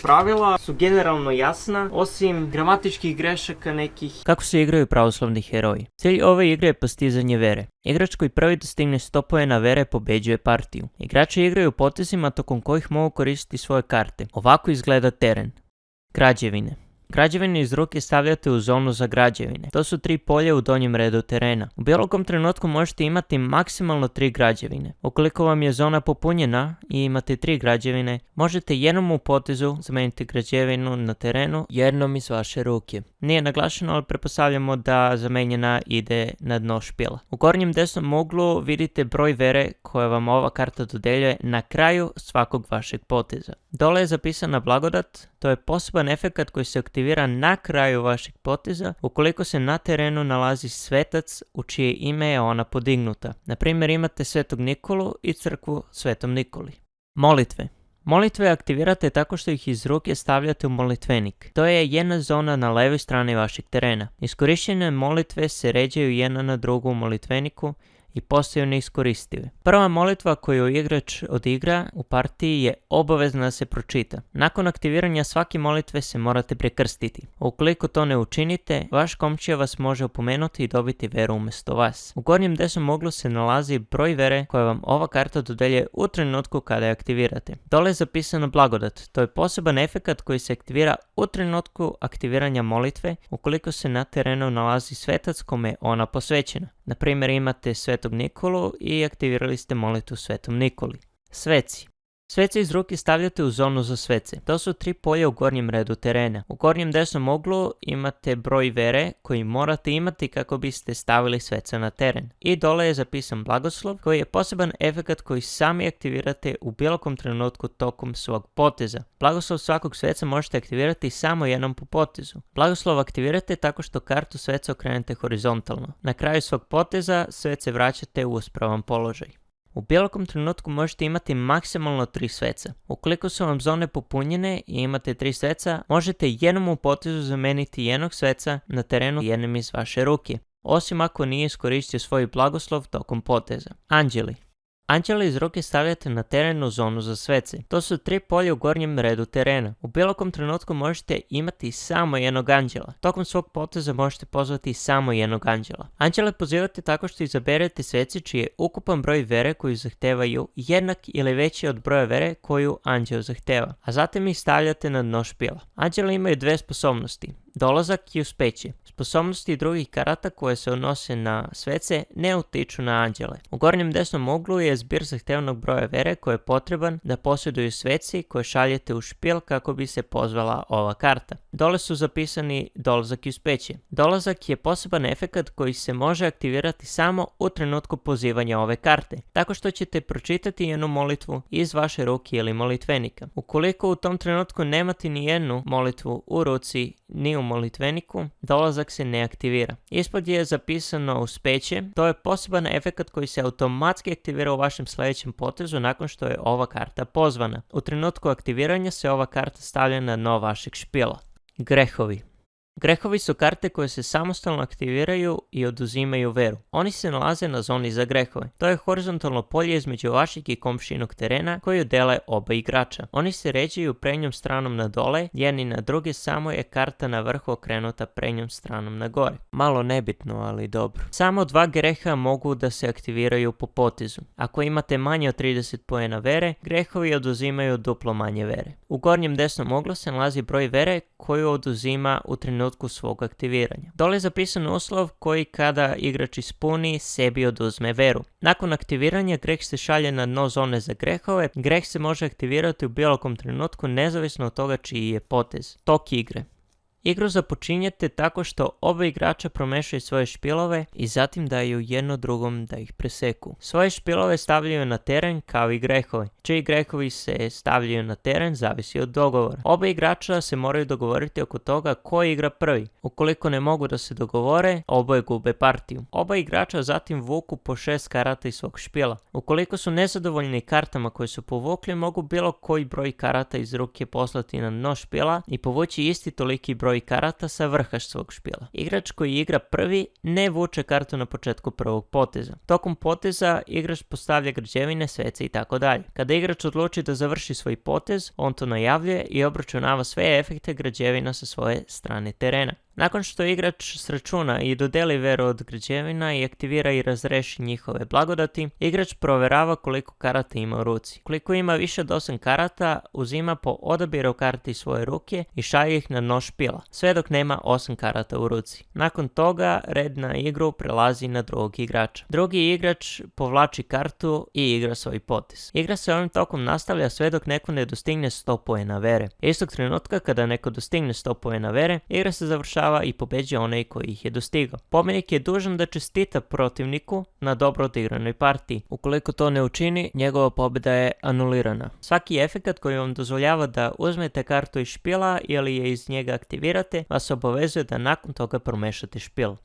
pravila su generalno jasna, osim gramatičkih grešaka nekih. Kako se igraju pravoslavni heroji? Cilj ove igre je postizanje vere. Igrač koji prvi dostigne 100 poena vere pobeđuje partiju. Igrači igraju potezima tokom kojih mogu koristiti svoje karte. Ovako izgleda teren. Građevine. Građevine iz ruke stavljate u zonu za građevine. To su 3 polja u donjem redu terena. U bilo kom trenutku možete imati maksimalno 3 građevine. Ukoliko vam je zona popunjena i imate 3 građevine, možete jednom u potezu zameniti građevinu na terenu jednom iz vaše ruke. Nije naglašeno, ali pretpostavljamo da zamenjena ide na dno špila. U gornjem desnom uglu vidite broj vere koja vam ova karta dodeljuje na kraju svakog vašeg poteza. Dole je zapisana blagodat, to je poseban efekat koji se aktivira na kraju vašeg poteza ukoliko se na terenu nalazi svetac u čije ime je ona podignuta. Na primjer, imate Svetog Nikolu i crkvu Svetom Nikoli. Molitve. Molitve aktivirate tako što ih iz ruke stavljate u molitvenik. To je jedna zona na levoj strani vašeg terena. Iskorištene molitve se ređaju jedna na drugu u molitveniku i postaju neiskoristive. Prva molitva koju igrač odigra u partiji je obavezna da se pročita. Nakon aktiviranja svake molitve se morate prekrstiti. Ukoliko to ne učinite, vaš komšija vas može opomenuti i dobiti veru umjesto vas. U gornjem desnom uglu se nalazi broj vere koje vam ova karta dodeljuje u trenutku kada je aktivirate. Dole je zapisano blagodat. To je poseban efekat koji se aktivira u trenutku aktiviranja molitve ukoliko se na terenu nalazi svetac kome je ona posvećena. Na primjer, imate Svetog Nikolu i aktivirali ste molitvu Svetom Nikoli. Sveci. Svece iz ruke stavljate u zonu za svece. To su 3 polja u gornjem redu terena. U gornjem desnom uglu imate broj vere koji morate imati kako biste stavili svece na teren. I dole je zapisan blagoslov koji je poseban efekat koji sami aktivirate u bilo kom trenutku tokom svog poteza. Blagoslov svakog sveca možete aktivirati samo jednom po potezu. Blagoslov aktivirate tako što kartu sveca okrenete horizontalno. Na kraju svog poteza svece vraćate u uspravan položaj. U bilo kom trenutku možete imati maksimalno 3 sveca. Ukoliko su vam zone popunjene i imate 3 sveca, možete jednom u potezu zameniti jednog sveca na terenu jednim iz vaše ruke, osim ako nije iskoristio svoj blagoslov tokom poteza. Anđeli. Anđele iz ruke stavljate na terenu zonu za svece. To su 3 polja u gornjem redu terena. U bilo kom trenutku možete imati samo jednog anđela. Tokom svog poteza možete pozvati samo jednog anđela. Anđele pozivate tako što izaberete sveci čiji je ukupan broj vere koju zahtevaju jednak ili veći od broja vere koju anđel zahteva, a zatim ih stavljate na dno špila. Anđeli imaju 2 sposobnosti. Dolazak i uspeće. Sposobnosti drugih karata koje se odnose na svece ne utiču na anđele. U gornjem desnom uglu je zbir zahtevnog broja vere koji je potreban da posjeduju sveci koje šaljete u špil kako bi se pozvala ova karta. Dole su zapisani dolazak i uspeće. Dolazak je poseban efekat koji se može aktivirati samo u trenutku pozivanja ove karte, tako što ćete pročitati jednu molitvu iz vaše ruke ili molitvenika. Ukoliko u tom trenutku nemate ni jednu molitvu u ruci ni u molitveniku, dolazak se ne aktivira. Ispod je zapisano uspeće, to je poseban efekat koji se automatski aktivira u vašem sljedećem potezu nakon što je ova karta pozvana. U trenutku aktiviranja se ova karta stavlja na dno vašeg špila. Grehovi. Grehovi su karte koje se samostalno aktiviraju i oduzimaju veru. Oni se nalaze na zoni za grehove. To je horizontalno polje između vašeg i komšinog terena koju dele oba igrača. Oni se ređaju prednjom stranom na dole, jedni na druge, samo je karta na vrhu okrenuta prednjom stranom na gore. Malo nebitno, ali dobro. Samo 2 greha mogu da se aktiviraju po potezu. Ako imate manje od 30 poena vere, grehovi oduzimaju duplo manje vere. U gornjem desnom uglu se nalazi broj vere koju oduzima u trenutku svog aktiviranja. Dole je zapisan uslov koji kada igrač ispuni sebi oduzme veru. Nakon aktiviranja greh se šalje na dno zone za grehove. Greh se može aktivirati u bilo kom trenutku nezavisno od toga čiji je potez. Tok igre. Igru započinjete tako što oba igrača promešaju svoje špilove i zatim daju jedno drugom da ih preseku. Svoje špilove stavljaju na teren kao i grehove. Čiji grehovi se stavljaju na teren zavisi od dogovora. Oba igrača se moraju dogovoriti oko toga ko igra prvi. Ukoliko ne mogu da se dogovore, oboje gube partiju. Oba igrača zatim vuku po 6 karata iz svog špila. Ukoliko su nezadovoljni kartama koje su povukli, mogu bilo koji broj karata iz ruke poslati na dno špila i povući isti toliki broj broj karata sa vrha svog špila. Igrač koji igra prvi ne vuče kartu na početku prvog poteza. Tokom poteza igrač postavlja građevine, svece i tako dalje. Kada igrač odluči da završi svoj potez, on to najavljuje i obračunava sve efekte građevina sa svoje strane terena. Nakon što igrač sračuna i dodeli veru od građevina i aktivira i razreši njihove blagodati, igrač proverava koliko karata ima u ruci. Koliko ima više od 8 karata, uzima po odabiru karti iz svoje ruke i šalje ih na dno špila, sve dok nema 8 karata u ruci. Nakon toga, red na igru prelazi na drugog igrača. Drugi igrač povlači kartu i igra svoj potez. Igra se ovim tokom nastavlja sve dok neko ne dostigne 100 poena vere. Istog trenutka kada neko dostigne 100 poena vere, igra se završava i pobeđuje onaj koji ih je dostigao. Pobednik je dužan da čestita protivniku na dobro odigranoj partiji. Ukoliko to ne učini, njegova pobjeda je anulirana. Svaki efekat koji vam dozvoljava da uzmete kartu iz špila ili je iz njega aktivirate, vas obavezuje da nakon toga promešate špil.